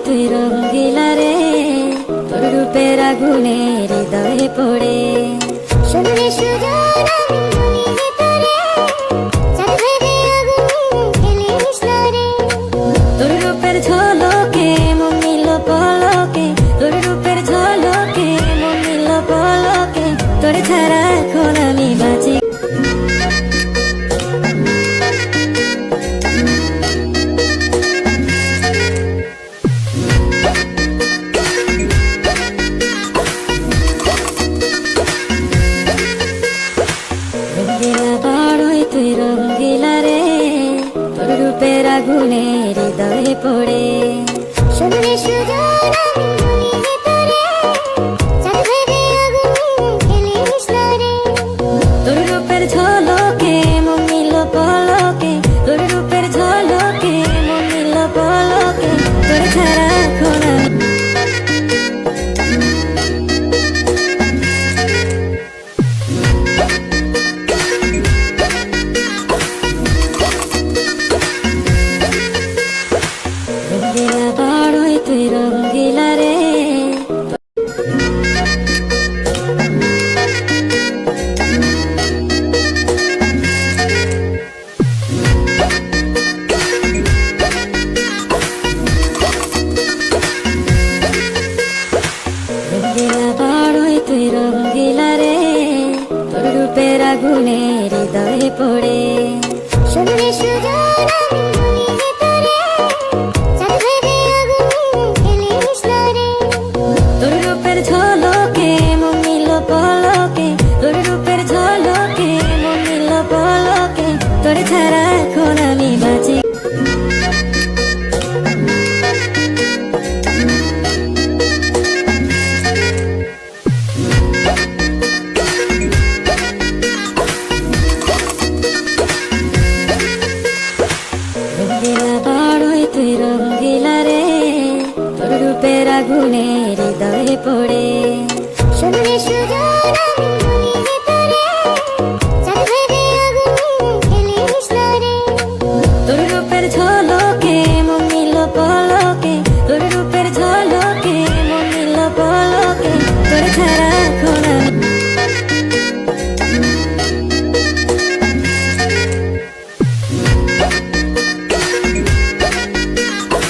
তুই রঙ্গিলা রে, তোর রূপের আগুনে হৃদয়ে পড়ে। শুনলে সুজন আমি বলি যে তোরে, চাঁদ ভেবে আগুন ফেলিস না রে। তোর রূপের ঝলকে মন নিল পলকে, তোর রূপের ঝলকে মন নিল পলকে, তোর ছাড়া এখন আমি বাঁচি। রঙ্গিলা বাড়ই তুই রঙ্গিলা রে, তোর রূপের আগুনে হৃদয়ে পড়ে। শুনলে সুজন আমি বলি যে তোরে, চাঁদ ভেবে আগুন ফেলিস না রে। তোর রূপের ঝলকে মন নিল পলকে, তোর রূপের ঝলকে মন নিল পলকে, তোর ছাড়া এখন আমি। রঙ্গিলা বাড়ই তুই রঙ্গিলা রে, রঙ্গিলা বাড়ই তুই রঙ্গিলা রে, তোর রূপের আগুনে হৃদয়ে পড়ে। শুনলে সুজন আমি বলি যে তোরে, চাঁদ ভেবে আগুন ফেলিস না রে। তোর রূপের ঝলকে মন নিল পলকে, তোর রূপের ঝলকে মন নিল পলকে, তোর ছাড়া এখন আমি বাঁচি। রঙ্গিলা বাড়ই তুই রঙ্গিলা রে, তোর রূপের আগুনে হৃদয়ে পড়ে।